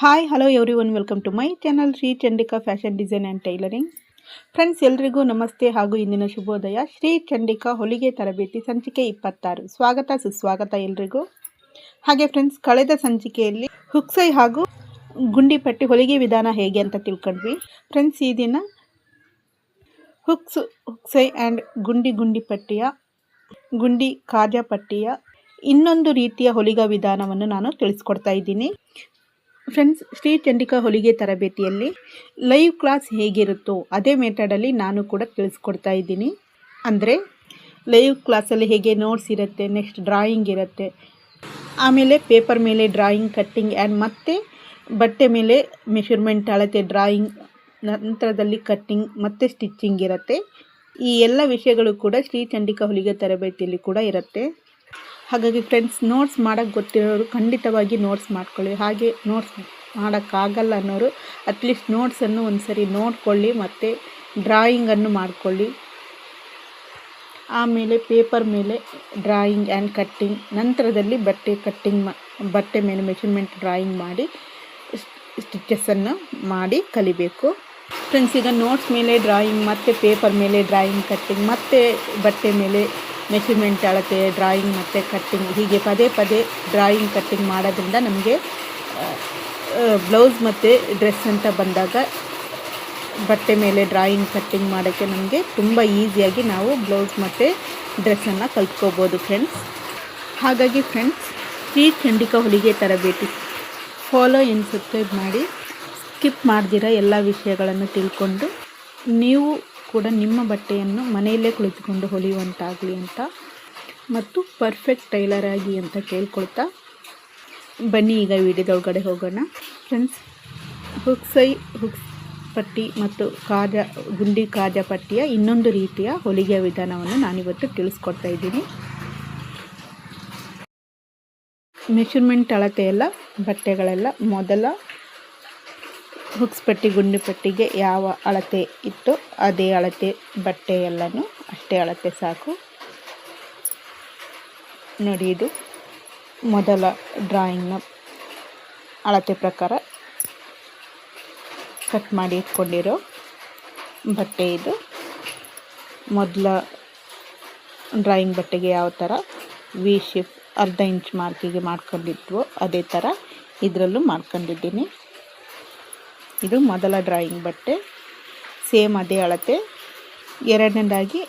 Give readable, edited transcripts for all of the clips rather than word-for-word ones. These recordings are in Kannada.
Hi hello everyone, welcome to my channel Shri Chandika fashion design and tailoring. Friends, ಎಲ್ರಿಗೂ ನಮಸ್ತೆ ಹಾಗೂ ಇಂದಿನ ಶುಭೋದಯ. ಶ್ರೀ ಚಂಡಿಕಾ ಹೊಲಿಗೆ ತರಬೇತಿ ಸಂಚಿಕೆ 26 ಸ್ವಾಗತ ಸುಸ್ವಾಗತ ಎಲ್ರಿಗೂ. ಹಾಗೆ ಫ್ರೆಂಡ್ಸ್, ಕಳೆದ ಸಂಚಿಕೆಯಲ್ಲಿ ಹುಕ್ಸೈ ಹಾಗೂ ಗುಂಡಿಪಟ್ಟಿ ಹೊಲಿಗೆ ವಿಧಾನ ಹೇಗೆ ಅಂತ ತಿಳ್ಕೊಂಡ್ವಿ. ಫ್ರೆಂಡ್ಸ್, ಈ ದಿನ ಹುಕ್ಸೈ ಆ್ಯಂಡ್ ಗುಂಡಿಪಟ್ಟಿಯ ಗುಂಡಿ ಕಾಜಾ ಪಟ್ಟಿಯ ಇನ್ನೊಂದು ರೀತಿಯ ಹೊಲಿಗೆ ವಿಧಾನವನ್ನು ನಾನು ತಿಳಿಸ್ಕೊಡ್ತಾ ಇದ್ದೀನಿ. ಫ್ರೆಂಡ್ಸ್, ಶ್ರೀ ಚಂಡಿಕಾ ಹೊಲಿಗೆ ತರಬೇತಿಯಲ್ಲಿ ಲೈವ್ ಕ್ಲಾಸ್ ಹೇಗಿರುತ್ತೋ ಅದೇ ಮೆಥಡಲ್ಲಿ ನಾನು ಕೂಡ ತಿಳಿಸ್ಕೊಡ್ತಾ ಇದ್ದೀನಿ. ಅಂದರೆ ಲೈವ್ ಕ್ಲಾಸಲ್ಲಿ ಹೇಗೆ ನೋಟ್ಸ್ ಇರುತ್ತೆ, ನೆಕ್ಸ್ಟ್ ಡ್ರಾಯಿಂಗ್ ಇರುತ್ತೆ, ಆಮೇಲೆ ಪೇಪರ್ ಮೇಲೆ ಡ್ರಾಯಿಂಗ್, ಕಟ್ಟಿಂಗ್ ಆ್ಯಂಡ್ ಮತ್ತು ಬಟ್ಟೆ ಮೇಲೆ ಮೆಷರ್ಮೆಂಟ್ ಅಳತೆ ಡ್ರಾಯಿಂಗ್, ನಂತರದಲ್ಲಿ ಕಟ್ಟಿಂಗ್ ಮತ್ತು ಸ್ಟಿಚ್ಚಿಂಗ್ ಇರುತ್ತೆ. ಈ ಎಲ್ಲ ವಿಷಯಗಳು ಕೂಡ ಶ್ರೀ ಚಂಡಿಕಾ ಹೊಲಿಗೆ ತರಬೇತಿಯಲ್ಲಿ ಕೂಡ ಇರುತ್ತೆ. ಹಾಗಾಗಿ ಫ್ರೆಂಡ್ಸ್, ನೋಟ್ಸ್ ಮಾಡೋಕ್ಕೆ ಗೊತ್ತಿರೋರು ಖಂಡಿತವಾಗಿ ನೋಟ್ಸ್ ಮಾಡ್ಕೊಳ್ಳಿ. ಹಾಗೆ ನೋಟ್ಸ್ ಮಾಡೋಕ್ಕಾಗಲ್ಲ ಅನ್ನೋರು ಅಟ್ಲೀಸ್ಟ್ ನೋಟ್ಸನ್ನು ಒಂದು ಸರಿ ನೋಡ್ಕೊಳ್ಳಿ ಮತ್ತು ಡ್ರಾಯಿಂಗನ್ನು ಮಾಡಿಕೊಳ್ಳಿ. ಆಮೇಲೆ ಪೇಪರ್ ಮೇಲೆ ಡ್ರಾಯಿಂಗ್ ಆ್ಯಂಡ್ ಕಟ್ಟಿಂಗ್, ನಂತರದಲ್ಲಿ ಬಟ್ಟೆ ಮೇಲೆ ಮೆಷರ್ಮೆಂಟ್ ಡ್ರಾಯಿಂಗ್ ಮಾಡಿ ಸ್ಟಿಚಸ್ಸನ್ನು ಮಾಡಿ ಕಲಿಬೇಕು. ಫ್ರೆಂಡ್ಸ್, ಈಗ ನೋಟ್ಸ್ ಮೇಲೆ ಡ್ರಾಯಿಂಗ್ ಮತ್ತು ಪೇಪರ್ ಮೇಲೆ ಡ್ರಾಯಿಂಗ್, ಕಟ್ಟಿಂಗ್ ಮತ್ತು ಬಟ್ಟೆ ಮೇಲೆ ಮೆಷರ್ಮೆಂಟ್ ಅಳತೆ ಡ್ರಾಯಿಂಗ್ ಮತ್ತು ಕಟ್ಟಿಂಗ್, ಹೀಗೆ ಪದೇ ಪದೇ ಡ್ರಾಯಿಂಗ್ ಕಟ್ಟಿಂಗ್ ಮಾಡೋದ್ರಿಂದ ನಮಗೆ ಬ್ಲೌಸ್ ಮತ್ತು ಡ್ರೆಸ್ ಅಂತ ಬಂದಾಗ ಬಟ್ಟೆ ಮೇಲೆ ಡ್ರಾಯಿಂಗ್ ಕಟ್ಟಿಂಗ್ ಮಾಡೋಕ್ಕೆ ನಮಗೆ ತುಂಬ ಈಸಿಯಾಗಿ ನಾವು ಬ್ಲೌಸ್ ಮತ್ತು ಡ್ರೆಸ್ಸನ್ನು ಕಲ್ತ್ಕೋಬೋದು ಫ್ರೆಂಡ್ಸ್. ಹಾಗಾಗಿ ಫ್ರೆಂಡ್ಸ್, ಶ್ರೀ ಚಂಡಿಕಾ ಹೊಲಿಗೆ ತರಬೇತಿ ಫಾಲೋ ಆ್ಯಂಡ್ ಸಬ್ಸ್ಕ್ರೈಬ್ ಮಾಡಿ ಸ್ಕಿಪ್ ಮಾಡ್ದಿರ ಎಲ್ಲ ವಿಷಯಗಳನ್ನು ತಿಳ್ಕೊಂಡು ನೀವು ಕೂಡ ನಿಮ್ಮ ಬಟ್ಟೆಯನ್ನು ಮನೆಯಲ್ಲೇ ಕುಳಿತುಕೊಂಡು ಹೊಲಿಯುವಂತಾಗಲಿ ಅಂತ ಮತ್ತು ಪರ್ಫೆಕ್ಟ್ ಟೈಲರ್ ಆಗಿ ಅಂತ ಕೇಳ್ಕೊಳ್ತಾ ಬನ್ನಿ ಈಗ ವಿಡಿಯೋದೊಳಗಡೆ ಹೋಗೋಣ. ಫ್ರೆಂಡ್ಸ್, ಹುಕ್ಸ್ ಪಟ್ಟಿ ಮತ್ತು ಗುಂಡಿ ಕಾಜಾ ಪಟ್ಟಿಯ ಇನ್ನೊಂದು ರೀತಿಯ ಹೊಲಿಗೆ ವಿಧಾನವನ್ನು ನಾನಿವತ್ತು ತಿಳಿಸ್ಕೊಡ್ತಾ ಇದ್ದೀನಿ. ಮೆಷರ್ಮೆಂಟ್ ಅಳತೆ ಎಲ್ಲ ಬಟ್ಟೆಗಳೆಲ್ಲ ಮೊದಲ ಹುಕ್ಸ್ ಪಟ್ಟಿ ಗುಂಡಿ ಪಟ್ಟಿಗೆ ಯಾವ ಅಳತೆ ಇತ್ತು ಅದೇ ಅಳತೆ ಬಟ್ಟೆ ಎಲ್ಲನೂ ಅಷ್ಟೇ ಅಳತೆ ಸಾಕು. ನೋಡಿ, ಇದು ಮೊದಲ ಡ್ರಾಯಿಂಗ್ನ ಅಳತೆ ಪ್ರಕಾರ ಕಟ್ ಮಾಡಿ ಇಟ್ಕೊಂಡಿರೋ ಬಟ್ಟೆ. ಇದು ಮೊದಲ ಡ್ರಾಯಿಂಗ್ ಬಟ್ಟೆಗೆ ಯಾವ ಥರ ವಿ ಶೇಪ್ ಅರ್ಧ ಇಂಚ್ ಮಾರ್ಕಿಗೆ ಮಾಡ್ಕೊಂಡಿದ್ವೋ ಅದೇ ಥರ ಇದರಲ್ಲೂ ಮಾಡ್ಕೊಂಡಿದ್ದೀನಿ. ಇದು ಮೊದಲ ಡ್ರಾಯಿಂಗ್ ಬಟ್ಟೆ, ಸೇಮ್ ಅದೇ ಅಳತೆ. ಎರಡನೇದಾಗಿ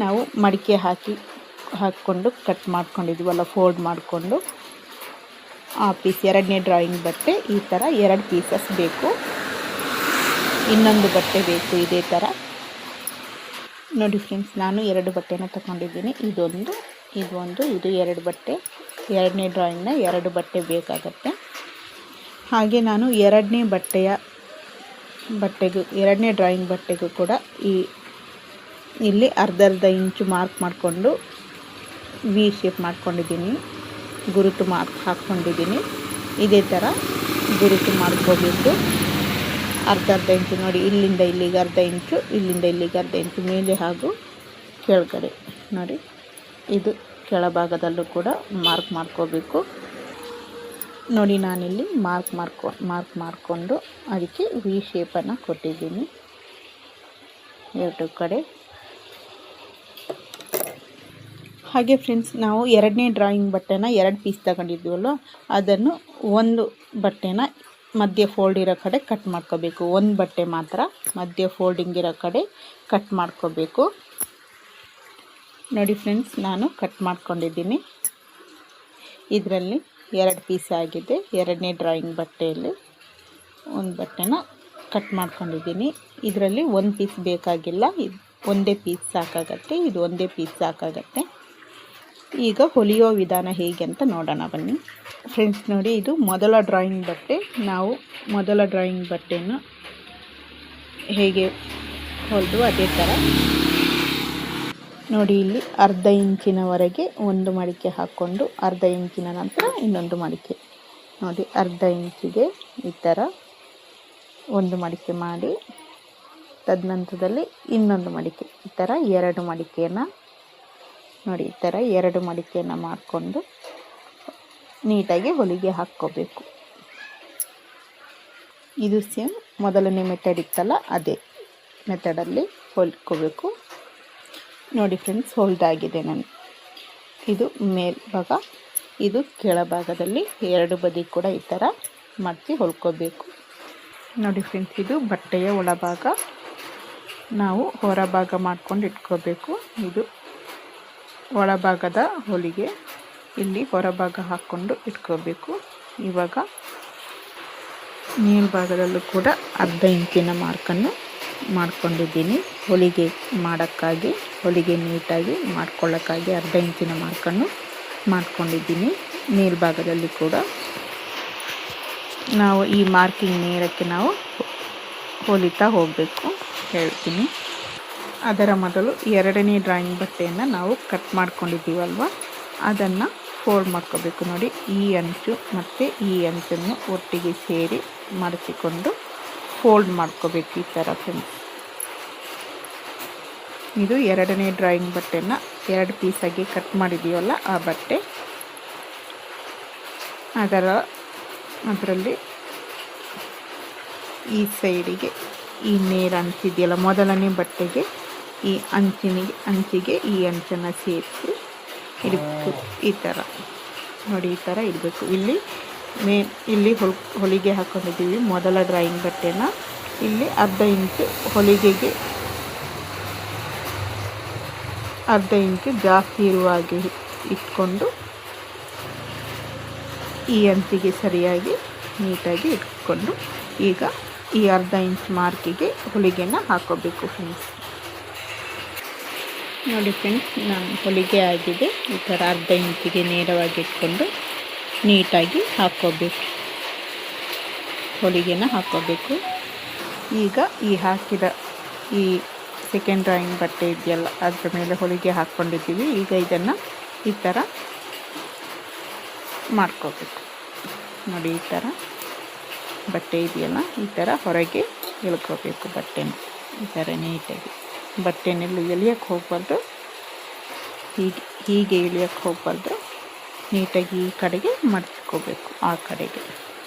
ನಾವು ಮಡಿಕೆ ಹಾಕ್ಕೊಂಡು ಕಟ್ ಮಾಡ್ಕೊಂಡಿದ್ವಲ್ಲ, ಫೋಲ್ಡ್ ಮಾಡಿಕೊಂಡು ಆ ಪೀಸ್, ಎರಡನೇ ಡ್ರಾಯಿಂಗ್ ಬಟ್ಟೆ ಈ ಥರ 2 ಪೀಸಸ್ ಬೇಕು. ಇನ್ನೊಂದು ಬಟ್ಟೆ ಬೇಕು ಇದೇ ಥರ. ನೋಡಿ ಫ್ರೆಂಡ್ಸ್, ನಾನು 2 ಬಟ್ಟೆನ ತಗೊಂಡಿದ್ದೀನಿ. ಇದು 2 ಬಟ್ಟೆ. ಎರಡನೇ ಡ್ರಾಯಿಂಗ್ನ 2 ಬಟ್ಟೆ ಬೇಕಾಗತ್ತೆ. ಹಾಗೆ ನಾನು ಎರಡನೇ ಡ್ರಾಯಿಂಗ್ ಬಟ್ಟೆಗೂ ಕೂಡ ಇಲ್ಲಿ ಅರ್ಧ ಇಂಚು ಮಾರ್ಕ್ ಮಾಡಿಕೊಂಡು ವಿ ಶೇಪ್ ಮಾಡ್ಕೊಂಡಿದ್ದೀನಿ, ಗುರುತು ಮಾರ್ಕ್ ಹಾಕ್ಕೊಂಡಿದ್ದೀನಿ. ಇದೇ ಥರ ಗುರುತು ಮಾಡ್ಕೋಬೇಕು. ಅರ್ಧ ಇಂಚು ನೋಡಿ, ಇಲ್ಲಿಂದ ಇಲ್ಲಿಗೆ ಅರ್ಧ ಇಂಚು, ಇಲ್ಲಿಂದ ಇಲ್ಲಿಗೆ ಅರ್ಧ ಇಂಚು ಮೇಲೆ ಹಾಗೂ ಕೆಳಗಡೆ ನೋಡಿ, ಇದು ಕೆಳಭಾಗದಲ್ಲೂ ಕೂಡ ಮಾರ್ಕ್ ಮಾಡ್ಕೋಬೇಕು. ನೋಡಿ, ನಾನಿಲ್ಲಿ ಮಾರ್ಕ್ ಮಾಡಿಕೊಂಡು ಅದಕ್ಕೆ ವಿ ಶೇಪನ್ನು ಕೊಟ್ಟಿದ್ದೀನಿ 2 ಕಡೆ. ಹಾಗೆ ಫ್ರೆಂಡ್ಸ್, ನಾವು ಎರಡನೇ ಡ್ರಾಯಿಂಗ್ ಬಟ್ಟೆನ 2 ಪೀಸ್ ತಗೊಂಡಿದ್ವಲ್ಲ, ಅದನ್ನು ಒಂದು ಬಟ್ಟೆನ ಮಧ್ಯ ಫೋಲ್ಡ್ ಇರೋ ಕಡೆ ಕಟ್ ಮಾಡ್ಕೋಬೇಕು. ಒಂದು ಬಟ್ಟೆ ಮಾತ್ರ ಮಧ್ಯ ಫೋಲ್ಡಿಂಗ್ ಇರೋ ಕಡೆ ಕಟ್ ಮಾಡ್ಕೋಬೇಕು. ನೋಡಿ ಫ್ರೆಂಡ್ಸ್, ನಾನು ಕಟ್ ಮಾಡ್ಕೊಂಡಿದ್ದೀನಿ. ಇದರಲ್ಲಿ 2 ಪೀಸ್ ಆಗಿದೆ. ಎರಡನೇ ಡ್ರಾಯಿಂಗ್ ಬಟ್ಟೆಯಲ್ಲಿ ಒಂದು ಬಟ್ಟೆನ ಕಟ್ ಮಾಡ್ಕೊಂಡಿದ್ದೀನಿ. ಇದರಲ್ಲಿ 1 ಪೀಸ್ ಬೇಕಾಗಿಲ್ಲ, ಒಂದೇ ಪೀಸ್ ಸಾಕಾಗತ್ತೆ. ಇದು ಒಂದೇ ಪೀಸ್ ಸಾಕಾಗತ್ತೆ. ಈಗ ಹೊಲಿಯೋ ವಿಧಾನ ಹೇಗೆ ಅಂತ ನೋಡೋಣ ಬನ್ನಿ. ಫ್ರೆಂಡ್ಸ್, ನೋಡಿ, ಇದು ಮೊದಲ ಡ್ರಾಯಿಂಗ್ ಬಟ್ಟೆ. ನಾವು ಮೊದಲ ಡ್ರಾಯಿಂಗ್ ಬಟ್ಟೆಯನ್ನು ಹೇಗೆ ಹೊಲಿದು ಅದೇ ಥರ ನೋಡಿ, ಇಲ್ಲಿ ಅರ್ಧ ಇಂಚಿನವರೆಗೆ ಒಂದು ಮಡಿಕೆ ಹಾಕ್ಕೊಂಡು ಅರ್ಧ ಇಂಚಿನ ನಂತರ ಇನ್ನೊಂದು ಮಡಿಕೆ ನೋಡಿ, ಅರ್ಧ ಇಂಚಿಗೆ ಈ ಥರ ಒಂದು ಮಡಿಕೆ ಮಾಡಿ, ತದನಂತರದಲ್ಲಿ ಇನ್ನೊಂದು ಮಡಿಕೆ, ಈ ಥರ 2 ಮಡಿಕೆಯನ್ನು ನೋಡಿ, ಈ ಥರ 2 ಮಡಿಕೆಯನ್ನು ಮಾಡಿಕೊಂಡು ನೀಟಾಗಿ ಹೊಲಿಗೆ ಹಾಕ್ಕೋಬೇಕು. ಇದು ಸೇಮ್ ಮೊದಲನೇ ಮೆಥಡ್ ಇತ್ತಲ್ಲ ಅದೇ ಮೆಥಡಲ್ಲಿ ಹೊಲ್ಕೋಬೇಕು. ನೋಡಿ ಫ್ರೆಂಡ್ಸ್, ಹೊಲ್ದಾಗಿದೆ ನಾನು. ಇದು ಮೇಲ್ಭಾಗ, ಇದು ಕೆಳಭಾಗದಲ್ಲಿ ಎರಡು ಬದಿ ಕೂಡ ಈ ಥರ ಮಡಚಿ ಹೊಲ್ಕೋಬೇಕು. ನೋಡಿ ಫ್ರೆಂಡ್ಸ್, ಇದು ಬಟ್ಟೆಯ ಒಳಭಾಗ. ನಾವು ಹೊರಭಾಗ ಮಾಡ್ಕೊಂಡು ಇಟ್ಕೋಬೇಕು. ಇದು ಒಳಭಾಗದ ಹೊಲಿಗೆ, ಇಲ್ಲಿ ಹೊರಭಾಗ ಹಾಕ್ಕೊಂಡು ಇಟ್ಕೋಬೇಕು. ಇವಾಗ ಮೇಲ್ಭಾಗದಲ್ಲೂ ಕೂಡ ಅರ್ಧ ಇಂಚಿನ ಮಾರ್ಕನ್ನು ಮಾಡ್ಕೊಂಡಿದ್ದೀನಿ. ಹೊಲಿಗೆ ಮಾಡೋಕ್ಕಾಗಿ, ಹೊಲಿಗೆ ನೀಟಾಗಿ ಮಾಡ್ಕೊಳ್ಳೋಕ್ಕಾಗಿ ಅರ್ಧ ಇಂಚಿನ ಮಾರ್ಕನ್ನು ಮಾಡ್ಕೊಂಡಿದ್ದೀನಿ. ಮೇಲ್ಭಾಗದಲ್ಲಿ ಕೂಡ ನಾವು ಈ ಮಾರ್ಕಿಂಗ್ ನೇರಕ್ಕೆ ನಾವು ಹೊಲಿತಾ ಹೋಗಬೇಕು ಹೇಳ್ತೀನಿ. ಅದರ ಮೊದಲು ಎರಡನೇ ಡ್ರಾಯಿಂಗ್ ಬಟ್ಟೆಯನ್ನು ನಾವು ಕಟ್ ಮಾಡ್ಕೊಂಡಿದ್ದೀವಲ್ವ, ಅದನ್ನು ಫೋಲ್ಡ್ ಮಾಡ್ಕೋಬೇಕು. ನೋಡಿ, ಈ ಅಂಚು ಮತ್ತು ಈ ಅಂಚನ್ನು ಒಟ್ಟಿಗೆ ಸೇರಿ ಮಡಚಿಕೊಂಡು ಫೋಲ್ಡ್ ಮಾಡ್ಕೋಬೇಕು ಈ ಥರ ಫ್ರೆಂಡ್ಸ್. ಇದು ಎರಡನೇ ಡ್ರಾಯಿಂಗ್ ಬಟ್ಟೆನ ಎರಡು ಪೀಸಾಗಿ ಕಟ್ ಮಾಡಿದ್ದೀವಲ್ಲ ಆ ಬಟ್ಟೆ. ಅದರಲ್ಲಿ ಈ ಸೈಡಿಗೆ ಈ ನೇರ ಅಂಚಿದೆಯಲ್ಲ, ಮೊದಲನೇ ಬಟ್ಟೆಗೆ ಈ ಅಂಚಿಗೆ ಈ ಅಂಚನ್ನು ಸೇರಿಸಿ ಇಡಬೇಕು. ಈ ಥರ ನೋಡಿ, ಈ ಥರ ಇಡಬೇಕು. ಇಲ್ಲಿ ಹೊಲಿಗೆ ಹಾಕ್ಕೊಂಡಿದ್ದೀವಿ ಮೊದಲ ಡ್ರಾಯಿಂಗ್ ಬಟ್ಟೆನ. ಇಲ್ಲಿ ಅರ್ಧ ಇಂಚು ಜಾಸ್ತಿ ಇರುವ ಹಾಗೆ ಇಟ್ಕೊಂಡು ಈ ಅಂಚಿಗೆ ಸರಿಯಾಗಿ ನೀಟಾಗಿ ಇಟ್ಕೊಂಡು ಈಗ ಈ ಅರ್ಧ ಇಂಚ್ ಮಾರ್ಕಿಗೆ ಹೊಲಿಗೆನ ಹಾಕೋಬೇಕು ಫ್ರೆಂಡ್ಸ್. ನೋಡಿ ಫ್ರೆಂಡ್ಸ್, ನಾನು ಹೊಲಿಗೆ ಆಗಿದೆ. ಈ ಥರ ಅರ್ಧ ಇಂಚಿಗೆ ನೇರವಾಗಿ ಇಟ್ಕೊಂಡು ನೀಟಾಗಿ ಹಾಕ್ಕೋಬೇಕು, ಹೊಲಿಗೆನ ಹಾಕ್ಕೋಬೇಕು. ಈಗ ಈ ಹಾಕಿದ ಈ ಸೆಕೆಂಡ್ ಡ್ರಾಯಿಂಗ್ ಬಟ್ಟೆ ಇದೆಯಲ್ಲ, ಅದ್ರ ಮೇಲೆ ಹೊಲಿಗೆ ಹಾಕ್ಕೊಂಡಿದ್ದೀವಿ. ಈಗ ಇದನ್ನು ಈ ಥರ ಮಾಡ್ಕೋಬೇಕು. ನೋಡಿ, ಈ ಥರ ಬಟ್ಟೆ ಇದೆಯಲ್ಲ, ಈ ಥರ ಹೊರಗೆ ಎಳ್ಕೋಬೇಕು ಬಟ್ಟೆನ. ಈ ಥರ ನೀಟಾಗಿ ಬಟ್ಟೆನೆಲ್ಲ ಎಳಿಯೋಕ್ಕೆ ಹೋಗ್ಬಾರ್ದು, ಹೀಗೆ ಎಳಿಯೋಕ್ಕೆ ಹೋಗ್ಬಾರ್ದು. ನೀಟಾಗಿ ಈ ಕಡೆಗೆ ಮಡ್ಚ್ಕೋಬೇಕು, ಆ ಕಡೆಗೆ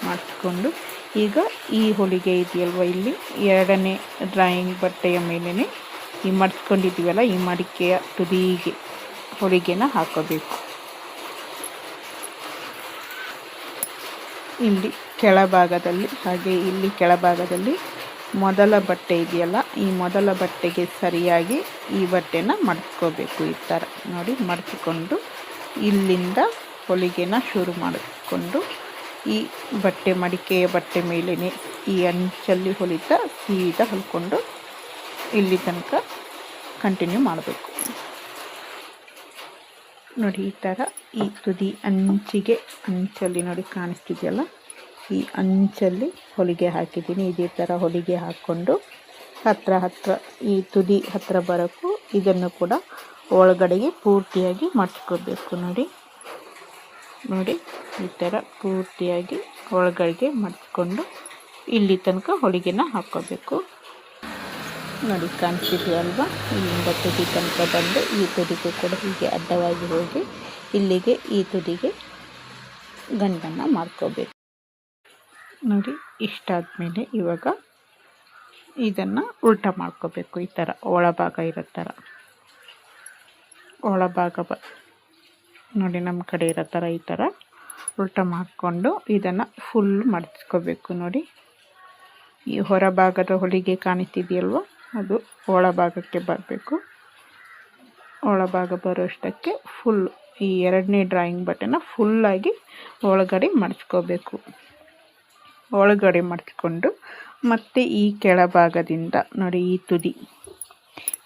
ಮಡ್ಚ್ಕೊಂಡು ಈಗ ಈ ಹೊಲಿಗೆ ಇದೆಯಲ್ವ, ಇಲ್ಲಿ ಎರಡನೇ ಡ್ರಾಯಿಂಗ್ ಬಟ್ಟೆಯ ಮೇಲೇ ಈ ಮಡ್ಚ್ಕೊಂಡಿದ್ದೀವಲ್ಲ, ಈ ಮಡಿಕೆಯ ತುದಿಗೆ ಹೊಲಿಗೆನ ಹಾಕೋಬೇಕು. ಇಲ್ಲಿ ಕೆಳಭಾಗದಲ್ಲಿ, ಹಾಗೆ ಇಲ್ಲಿ ಕೆಳಭಾಗದಲ್ಲಿ ಮೊದಲ ಬಟ್ಟೆ ಇದೆಯಲ್ಲ, ಈ ಮೊದಲ ಬಟ್ಟೆಗೆ ಸರಿಯಾಗಿ ಈ ಬಟ್ಟೆನ ಮಡ್ಚ್ಕೋಬೇಕು. ಈ ಥರ ನೋಡಿ ಮಡ್ಚಿಕೊಂಡು ಇಲ್ಲಿಂದ ಹೊಲಿಗೆನ ಶುರು ಮಾಡಿಕೊಂಡು ಈ ಮಡಿಕೆಯ ಬಟ್ಟೆ ಮೇಲೇ ಈ ಅಂಚಲ್ಲಿ ಹೊಲಿತಾ ಸೀದಾ ಹೊಲ್ಕೊಂಡು ಇಲ್ಲಿ ತನಕ ಕಂಟಿನ್ಯೂ ಮಾಡಬೇಕು. ನೋಡಿ, ಈ ಥರ ಈ ತುದಿ ಅಂಚಲ್ಲಿ ನೋಡಿ ಕಾಣಿಸ್ತಿದೆಯಲ್ಲ, ಈ ಅಂಚಲ್ಲಿ ಹೊಲಿಗೆ ಹಾಕಿದ್ದೀನಿ. ಇದೇ ಥರ ಹೊಲಿಗೆ ಹಾಕ್ಕೊಂಡು ಹತ್ರ ಈ ತುದಿ ಹತ್ರ ಬರೋಕ್ಕೂ ಇದನ್ನು ಕೂಡ ಒಳಗಡೆಗೆ ಪೂರ್ತಿಯಾಗಿ ಮಡ್ಚ್ಕೋಬೇಕು. ನೋಡಿ ಈ ಥರ ಪೂರ್ತಿಯಾಗಿ ಒಳಗಡೆಗೆ ಮಡ್ಚ್ಕೊಂಡು ಇಲ್ಲಿ ತನಕ ಹೊಲಿಗೆನ ಹಾಕ್ಕೋಬೇಕು. ನೋಡಿ, ಕಾಣಿಸ್ತಿದೆಯಲ್ವಾ, ಇಲ್ಲಿಂದ ತುದಿ ತನಕ ಬಂದು ಈ ತುದಿಗೂ ಕೂಡ ಹೀಗೆ ಅಡ್ಡವಾಗಿ ಹೋಗಿ ಇಲ್ಲಿಗೆ ಈ ತುದಿಗೆ ಗಂಟನ್ನು ಮಾಡ್ಕೋಬೇಕು. ನೋಡಿ, ಇಷ್ಟಾದಮೇಲೆ ಇವಾಗ ಇದನ್ನು ಉಲ್ಟಾ ಮಾಡ್ಕೋಬೇಕು. ಈ ಥರ ಒಳಭಾಗ ಇರೋ ಥರ ನೋಡಿ, ನಮ್ಮ ಕಡೆ ಇರೋ ಥರ ಈ ಥರ ಉಲ್ಟಾ ಮಾಡಿಕೊಂಡು ಇದನ್ನು ಫುಲ್ ಮಡಚ್ಕೋಬೇಕು. ನೋಡಿ, ಈ ಹೊರಭಾಗದ ಹೊಲಿಗೆ ಕಾಣಿಸ್ತಿದೆಯಲ್ವ, ಅದು ಒಳಭಾಗಕ್ಕೆ ಬರಬೇಕು. ಒಳಭಾಗ ಬರೋಷ್ಟಕ್ಕೆ ಫುಲ್ ಈ ಎರಡನೇ ಡ್ರಾಯಿಂಗ್ ಬಟ್ಟೆನ ಫುಲ್ಲಾಗಿ ಒಳಗಡೆ ಮಡಚ್ಕೋಬೇಕು. ಒಳಗಡೆ ಮಡಚ್ಕೊಂಡು ಮತ್ತೆ ಈ ಕೆಳಭಾಗದಿಂದ ನೋಡಿ, ಈ ತುದಿ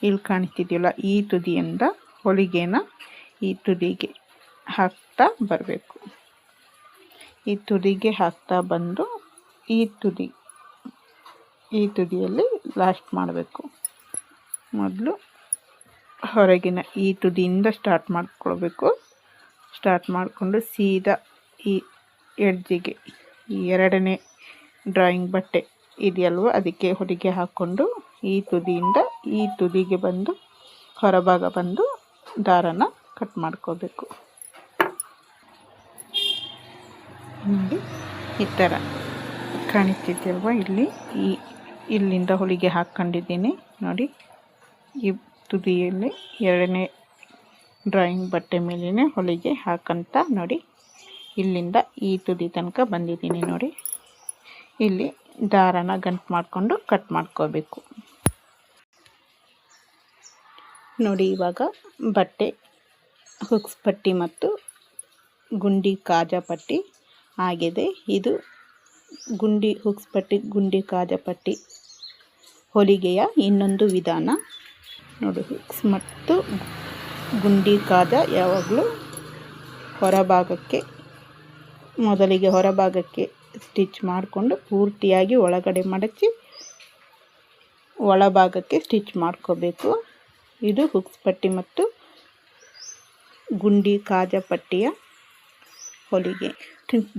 ಇಲ್ಲಿ ಕಾಣಿಸ್ತಿದೆಯಲ್ಲ, ಈ ತುದಿಯಿಂದ ಹೊಲಿಗೆನ ಈ ತುದಿಗೆ ಹಾಕ್ತಾ ಬರಬೇಕು. ಈ ತುದಿಗೆ ಹಾಕ್ತಾ ಬಂದು ಈ ತುದಿಯಲ್ಲಿ ಲಾಸ್ಟ್ ಮಾಡಬೇಕು. ಮೊದಲು ಹೊರಗಿನ ಈ ತುದಿಯಿಂದ ಸ್ಟಾರ್ಟ್ ಮಾಡ್ಕೊಳ್ಬೇಕು. ಸ್ಟಾರ್ಟ್ ಮಾಡಿಕೊಂಡು ಸೀದಾ ಈ ಎಡ್ಜಿಗೆ ಈ ಎರಡನೇ ಡ್ರಾಯಿಂಗ್ ಬಟ್ಟೆ ಇದೆಯಲ್ವ, ಅದಕ್ಕೆ ಹೊಲಿಗೆ ಹಾಕ್ಕೊಂಡು ಈ ತುದಿಯಿಂದ ಈ ತುದಿಗೆ ಬಂದು ಹೊರಭಾಗ ಬಂದು ದಾರನ ಕಟ್ ಮಾಡ್ಕೋಬೇಕು. ನೋಡಿ, ಈ ಥರ ಕಾಣಿಸ್ತಿದೆಯಲ್ವ, ಇಲ್ಲಿಂದ ಹೊಲಿಗೆ ಹಾಕ್ಕೊಂಡಿದ್ದೀನಿ ನೋಡಿ. ಈ ತುದಿಯಲ್ಲಿ ಎರಡನೇ ಡ್ರಾಯಿಂಗ್ ಬಟ್ಟೆ ಮೇಲೇ ಹೊಲಿಗೆ ಹಾಕಂತ ನೋಡಿ, ಇಲ್ಲಿಂದ ಈ ತುದಿ ತನಕ ಬಂದಿದ್ದೀನಿ ನೋಡಿ. ಇಲ್ಲಿ ದಾರನ ಗಂಟು ಮಾಡಿಕೊಂಡು ಕಟ್ ಮಾಡ್ಕೋಬೇಕು ನೋಡಿ. ಇವಾಗ ಬಟ್ಟೆ ಹುಕ್ಸ್ ಪಟ್ಟಿ ಮತ್ತು ಗುಂಡಿ ಕಾಜಾ ಪಟ್ಟಿ ಆಗಿದೆ. ಇದು ಗುಂಡಿ ಹುಕ್ಸ್ ಪಟ್ಟಿ ಗುಂಡಿ ಕಾಜಾ ಪಟ್ಟಿ ಹೊಲಿಗೆಯ ಇನ್ನೊಂದು ವಿಧಾನ ನೋಡಿ. ಹುಕ್ಸ್ ಮತ್ತು ಗುಂಡಿ ಕಾಜಾ ಯಾವಾಗಲೂ ಮೊದಲಿಗೆ ಹೊರಭಾಗಕ್ಕೆ ಸ್ಟಿಚ್ ಮಾಡಿಕೊಂಡು ಪೂರ್ತಿಯಾಗಿ ಒಳಗಡೆ ಮಡಚಿ ಒಳಭಾಗಕ್ಕೆ ಸ್ಟಿಚ್ ಮಾಡ್ಕೋಬೇಕು. ಇದು ಹುಕ್ಸ್ ಪಟ್ಟಿ ಮತ್ತು ಗುಂಡಿ ಕಾಜಾ ಪಟ್ಟಿಯ ಹೊಲಿಗೆ.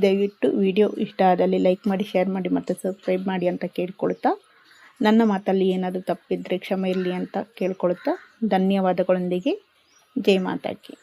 ದಯವಿಟ್ಟು ವಿಡಿಯೋ ಇಷ್ಟ ಆದಲ್ಲಿ ಲೈಕ್ ಮಾಡಿ, ಶೇರ್ ಮಾಡಿ ಮತ್ತು ಸಬ್ಸ್ಕ್ರೈಬ್ ಮಾಡಿ ಅಂತ ಕೇಳ್ಕೊಳ್ತಾ, ನನ್ನ ಮಾತಲ್ಲಿ ಏನಾದರೂ ತಪ್ಪಿದ್ರೆ ಕ್ಷಮೆ ಇರಲಿ ಅಂತ ಕೇಳ್ಕೊಳ್ತಾ, ಧನ್ಯವಾದಗಳೊಂದಿಗೆ ಜೈ ಮಾತಾ ಕಿ.